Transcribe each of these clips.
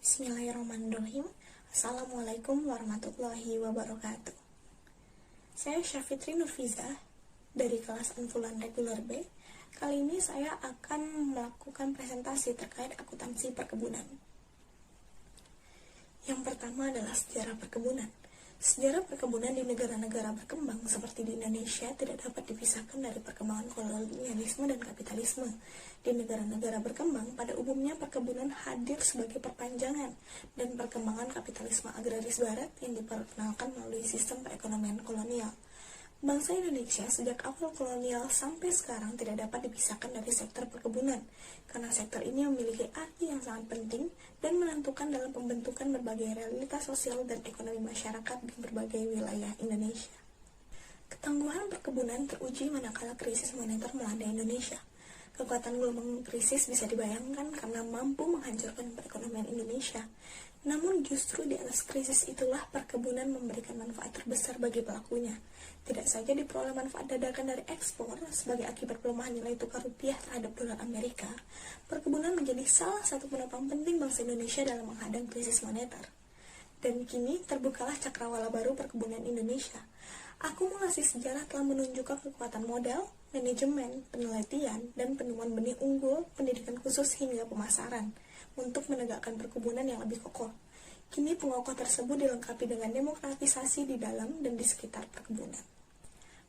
Bismillahirrahmanirrahim. Assalamualaikum warahmatullahi wabarakatuh. Saya Syafitri Nurfiza dari kelas Anfulan Reguler B. Kali ini saya akan melakukan presentasi terkait akuntansi perkebunan. Yang pertama adalah sejarah perkebunan. Sejarah perkebunan di negara-negara berkembang seperti di Indonesia tidak dapat dipisahkan dari perkembangan kolonialisme dan kapitalisme. Di negara-negara berkembang, pada umumnya perkebunan hadir sebagai perpanjangan dan perkembangan kapitalisme agraris barat yang diperkenalkan melalui sistem perekonomian kolonial. Bangsa Indonesia sejak awal kolonial sampai sekarang tidak dapat dipisahkan dari sektor perkebunan, karena sektor ini memiliki arti yang sangat penting dan menentukan dalam pembentukan berbagai realitas sosial dan ekonomi masyarakat di berbagai wilayah Indonesia. Ketangguhan perkebunan teruji manakala krisis moneter melanda Indonesia. Kekuatan gelombang krisis bisa dibayangkan karena mampu menghancurkan perekonomian Indonesia. Namun justru di atas krisis itulah perkebunan memberikan manfaat terbesar bagi pelakunya. Tidak saja diperoleh manfaat dadakan dari ekspor sebagai akibat pelemahan nilai tukar rupiah terhadap dolar Amerika, perkebunan menjadi salah satu penopang penting bangsa Indonesia dalam menghadang krisis moneter. Dan kini terbukalah cakrawala baru perkebunan Indonesia. Akumulasi sejarah telah menunjukkan kekuatan modal, manajemen, penelitian, dan penemuan benih unggul, pendidikan khusus hingga pemasaran untuk menegakkan perkebunan yang lebih kokoh. Kini pengokoh tersebut dilengkapi dengan demokratisasi di dalam dan di sekitar perkebunan.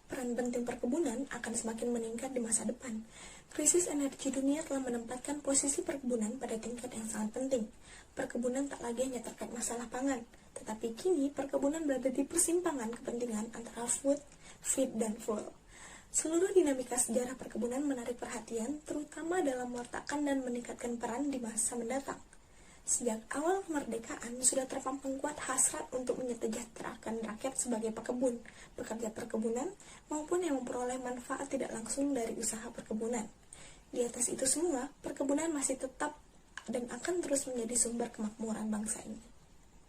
Peran penting perkebunan akan semakin meningkat di masa depan. Krisis energi dunia telah menempatkan posisi perkebunan pada tingkat yang sangat penting. Perkebunan tak lagi hanya terkait masalah pangan, tetapi kini perkebunan berada di persimpangan kepentingan antara food, feed, dan fuel. Seluruh dinamika sejarah perkebunan menarik perhatian, terutama dalam meletakkan dan meningkatkan peran di masa mendatang. Sejak awal kemerdekaan, sudah terpampang kuat hasrat untuk menyejahterakan rakyat sebagai pekebun, pekerja perkebunan, maupun yang memperoleh manfaat tidak langsung dari usaha perkebunan. Di atas itu semua, perkebunan masih tetap dan akan terus menjadi sumber kemakmuran bangsa ini.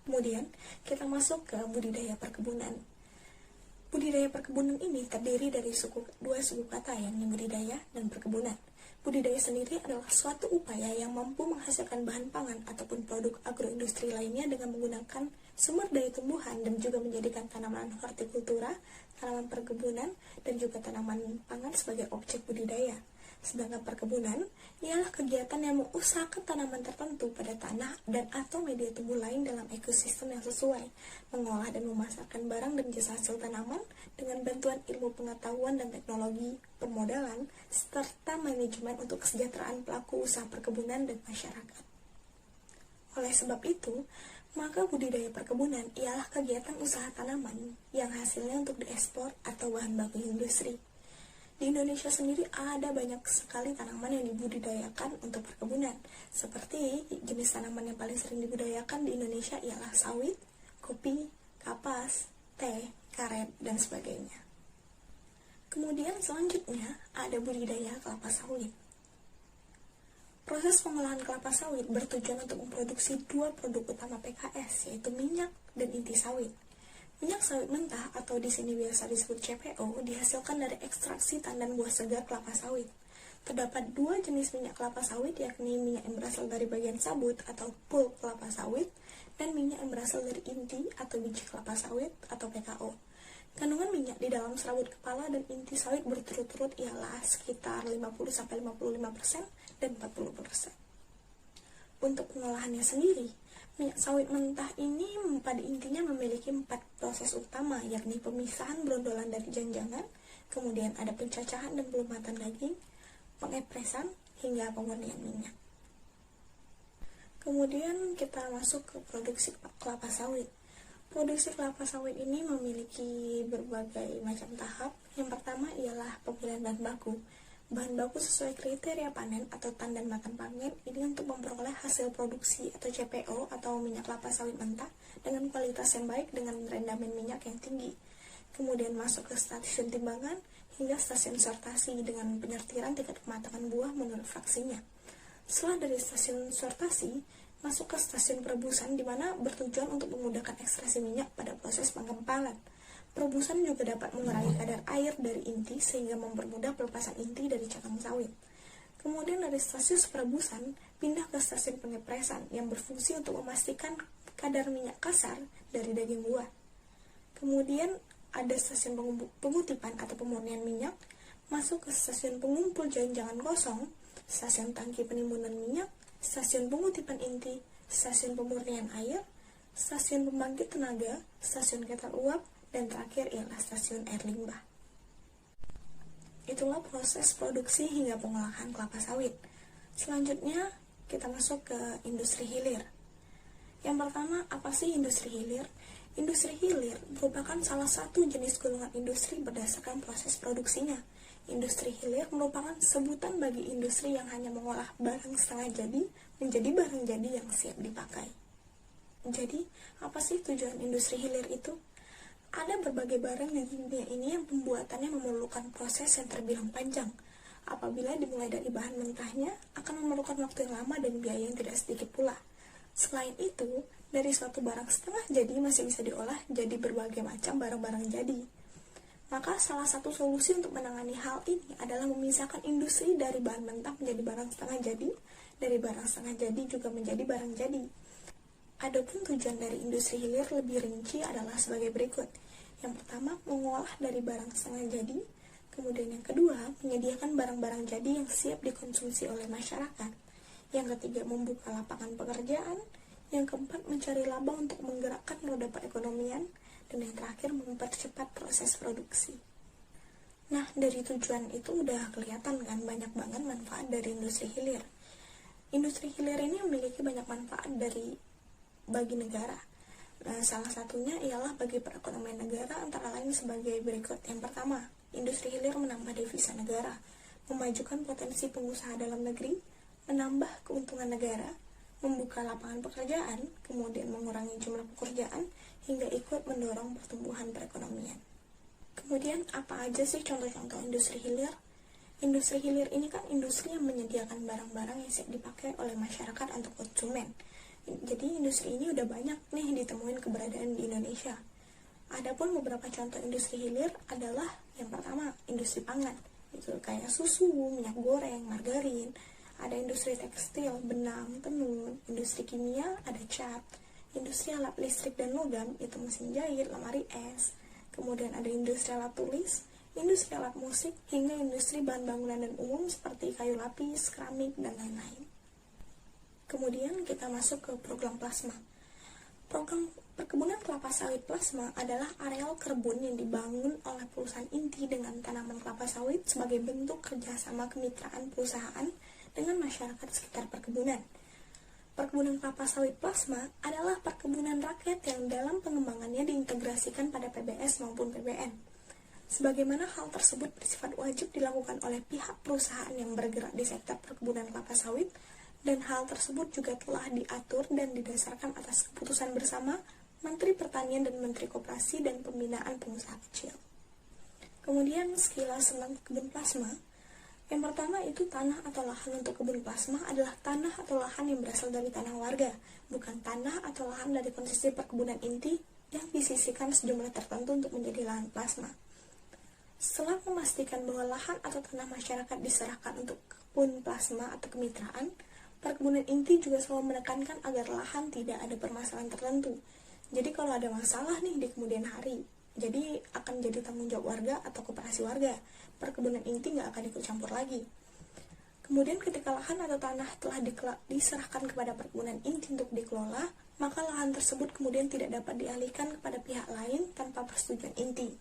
Kemudian, kita masuk ke budidaya perkebunan. Budidaya perkebunan ini terdiri dari dua suku kata, yakni budidaya dan perkebunan. Budidaya sendiri adalah suatu upaya yang mampu menghasilkan bahan pangan ataupun produk agroindustri lainnya dengan menggunakan sumber daya tumbuhan dan juga menjadikan tanaman hortikultura, tanaman perkebunan, dan juga tanaman pangan sebagai objek budidaya. Sedangkan perkebunan ialah kegiatan yang mengusahakan tanaman tertentu pada tanah dan atau media tumbuh lain dalam ekosistem yang sesuai, mengolah dan memasarkan barang dan jasa hasil tanaman dengan bantuan ilmu pengetahuan dan teknologi, permodalan, serta manajemen untuk kesejahteraan pelaku usaha perkebunan dan masyarakat. Oleh sebab itu, maka budidaya perkebunan ialah kegiatan usaha tanaman yang hasilnya untuk diekspor atau bahan baku industri. Di Indonesia sendiri ada banyak sekali tanaman yang dibudidayakan untuk perkebunan. Seperti jenis tanaman yang paling sering dibudidayakan di Indonesia ialah sawit, kopi, kapas, teh, karet, dan sebagainya. Kemudian selanjutnya ada budidaya kelapa sawit. Proses pengolahan kelapa sawit bertujuan untuk memproduksi dua produk utama PKS, yaitu minyak dan inti sawit. Minyak sawit mentah atau di sini biasa disebut CPO dihasilkan dari ekstraksi tandan buah segar kelapa sawit. Terdapat dua jenis minyak kelapa sawit, yakni minyak yang berasal dari bagian sabut atau pulp kelapa sawit dan minyak yang berasal dari inti atau biji kelapa sawit atau PKO. Kandungan minyak di dalam serabut kepala dan inti sawit berturut-turut ialah sekitar 50-55% dan 40%. Untuk pengolahannya sendiri, minyak sawit mentah ini pada intinya memiliki 4 proses utama, yakni pemisahan brondolan dari janjangan, kemudian ada pencacahan dan pelumatan daging, pengepresan, hingga pemurnian minyak. Kemudian kita masuk ke produksi kelapa sawit. Produksi kelapa sawit ini memiliki berbagai macam tahap. Yang pertama ialah pemilihan bahan baku. Bahan baku sesuai kriteria panen atau tandan makan panen ini untuk memperoleh hasil produksi atau CPO atau minyak kelapa sawit mentah dengan kualitas yang baik dengan rendamen minyak yang tinggi. Kemudian masuk ke stasiun timbangan hingga stasiun sortasi dengan penyertiran tingkat kematangan buah menurut fraksinya. Setelah dari stasiun sortasi, masuk ke stasiun perebusan di mana bertujuan untuk memudahkan ekstraksi minyak pada proses pengempalan. Perebusan juga dapat mengurangi kadar air dari inti sehingga mempermudah pelepasan inti dari cangkang sawit. Kemudian dari stasiun perebusan pindah ke stasiun pengepresan yang berfungsi untuk memastikan kadar minyak kasar dari daging buah. Kemudian ada stasiun pengutipan atau pemurnian minyak, masuk ke stasiun pengumpul jangan kosong, stasiun tangki penimbunan minyak, stasiun pengutipan inti, stasiun pemurnian air, stasiun pembangkit tenaga, stasiun ketel uap, dan terakhir ialah stasiun air limbah. Itulah proses produksi hingga pengolahan kelapa sawit. Selanjutnya, kita masuk ke industri hilir. Yang pertama, apa sih industri hilir? Industri hilir merupakan salah satu jenis golongan industri berdasarkan proses produksinya. Industri hilir merupakan sebutan bagi industri yang hanya mengolah barang setengah jadi menjadi barang jadi yang siap dipakai. Jadi, apa sih tujuan industri hilir itu? Ada berbagai barang di dunia ini yang pembuatannya memerlukan proses yang terbilang panjang. Apabila dimulai dari bahan mentahnya, akan memerlukan waktu yang lama dan biaya yang tidak sedikit pula. Selain itu, dari suatu barang setengah jadi masih bisa diolah jadi berbagai macam barang-barang jadi. Maka salah satu solusi untuk menangani hal ini adalah memisahkan industri dari bahan mentah menjadi barang setengah jadi, dari barang setengah jadi juga menjadi barang jadi. Adapun tujuan dari industri hilir lebih rinci adalah sebagai berikut. Yang pertama, mengolah dari barang setengah jadi. Kemudian yang kedua, menyediakan barang-barang jadi yang siap dikonsumsi oleh masyarakat. Yang ketiga, membuka lapangan pekerjaan. Yang keempat, mencari laba untuk menggerakkan roda perekonomian. Dan yang terakhir, mempercepat proses produksi. Nah, dari tujuan itu udah kelihatan kan banyak banget manfaat dari industri hilir. Industri hilir ini memiliki banyak manfaat bagi negara. Salah satunya ialah bagi perekonomian negara antara lain sebagai berikut. Yang pertama, industri hilir menambah devisa negara, memajukan potensi pengusaha dalam negeri, menambah keuntungan negara, membuka lapangan pekerjaan, kemudian mengurangi jumlah pekerjaan, hingga ikut mendorong pertumbuhan perekonomian. Kemudian, apa aja sih contoh-contoh industri hilir? Industri hilir ini kan industri yang menyediakan barang-barang yang siap dipakai oleh masyarakat atau konsumen. Jadi industri ini udah banyak nih ditemuin keberadaan di Indonesia. Adapun beberapa contoh industri hilir adalah yang pertama, industri pangan. Itu kayak susu, minyak goreng, margarin. Ada industri tekstil, benang, tenun. Industri kimia, ada cat. Industri alat listrik dan logam, itu mesin jahit, lemari es. Kemudian ada industri alat tulis, industri alat musik, hingga industri bahan bangunan dan umum seperti kayu lapis, keramik, dan lain-lain. Kemudian kita masuk ke program plasma. Program perkebunan kelapa sawit plasma adalah areal kebun yang dibangun oleh perusahaan inti dengan tanaman kelapa sawit sebagai bentuk kerjasama kemitraan perusahaan dengan masyarakat sekitar perkebunan. Perkebunan kelapa sawit plasma adalah perkebunan rakyat yang dalam pengembangannya diintegrasikan pada PBS maupun PBN. Sebagaimana hal tersebut bersifat wajib dilakukan oleh pihak perusahaan yang bergerak di sektor perkebunan kelapa sawit, dan hal tersebut juga telah diatur dan didasarkan atas keputusan bersama Menteri Pertanian dan Menteri Koperasi dan Pembinaan Pengusaha Kecil. Kemudian sekilas tentang kebun plasma. Yang pertama itu tanah atau lahan untuk kebun plasma adalah tanah atau lahan yang berasal dari tanah warga, bukan tanah atau lahan dari konsesi perkebunan inti yang disisihkan sejumlah tertentu untuk menjadi lahan plasma. Setelah memastikan bahwa lahan atau tanah masyarakat diserahkan untuk kebun plasma atau kemitraan, perkebunan inti juga selalu menekankan agar lahan tidak ada permasalahan tertentu. Jadi kalau ada masalah nih di kemudian hari, jadi akan jadi tanggung jawab warga atau koperasi warga. Perkebunan inti nggak akan ikut campur lagi. Kemudian ketika lahan atau tanah telah diserahkan kepada perkebunan inti untuk dikelola, maka lahan tersebut kemudian tidak dapat dialihkan kepada pihak lain tanpa persetujuan inti.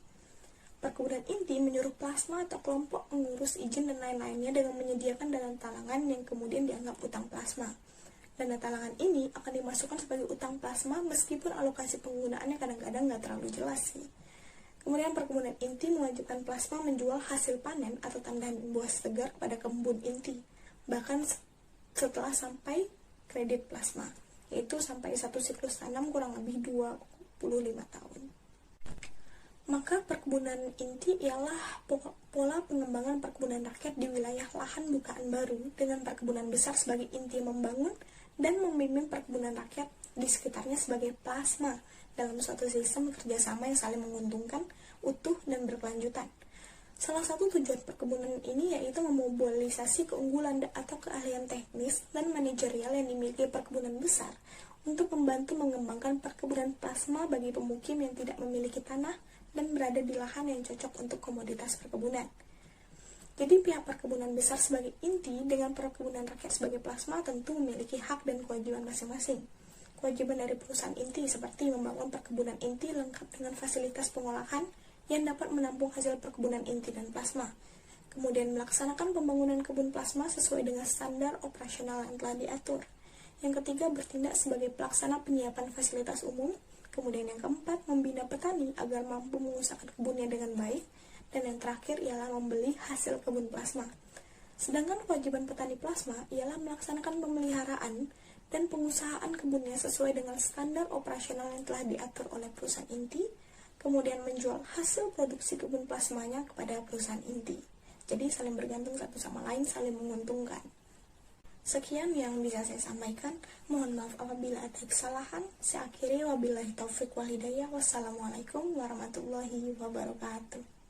Perkebunan inti menyuruh plasma atau kelompok mengurus izin dan lain-lainnya dengan menyediakan dana talangan yang kemudian dianggap utang plasma. Dana talangan ini akan dimasukkan sebagai utang plasma meskipun alokasi penggunaannya kadang-kadang nggak terlalu jelas sih. Kemudian perkebunan inti mewajibkan plasma menjual hasil panen atau tandan buah segar pada kebun inti, bahkan setelah sampai kredit plasma, yaitu sampai satu siklus tanam kurang lebih 25 tahun. Maka perkebunan inti ialah pola pengembangan perkebunan rakyat di wilayah lahan bukaan baru dengan perkebunan besar sebagai inti membangun dan membimbing perkebunan rakyat di sekitarnya sebagai plasma dalam suatu sistem kerjasama yang saling menguntungkan, utuh, dan berkelanjutan. Salah satu tujuan perkebunan ini yaitu memobilisasi keunggulan atau keahlian teknis dan manajerial yang dimiliki perkebunan besar untuk membantu mengembangkan perkebunan plasma bagi pemukim yang tidak memiliki tanah dan berada di lahan yang cocok untuk komoditas perkebunan. Jadi pihak perkebunan besar sebagai inti dengan perkebunan rakyat sebagai plasma tentu memiliki hak dan kewajiban masing-masing. Kewajiban dari perusahaan inti seperti membangun perkebunan inti lengkap dengan fasilitas pengolahan yang dapat menampung hasil perkebunan inti dan plasma. Kemudian melaksanakan pembangunan kebun plasma sesuai dengan standar operasional yang telah diatur. Yang ketiga, bertindak sebagai pelaksana penyiapan fasilitas umum. Kemudian yang keempat, membina petani agar mampu mengusahakan kebunnya dengan baik. Dan yang terakhir ialah membeli hasil kebun plasma. Sedangkan kewajiban petani plasma ialah melaksanakan pemeliharaan dan pengusahaan kebunnya sesuai dengan standar operasional yang telah diatur oleh perusahaan inti, kemudian menjual hasil produksi kebun plasmanya kepada perusahaan inti. Jadi saling bergantung satu sama lain, saling menguntungkan. Sekian yang bisa saya sampaikan. Mohon maaf apabila ada kesalahan. Saya akhiri, wabillahi taufik wal hidayah. Wassalamualaikum warahmatullahi wabarakatuh.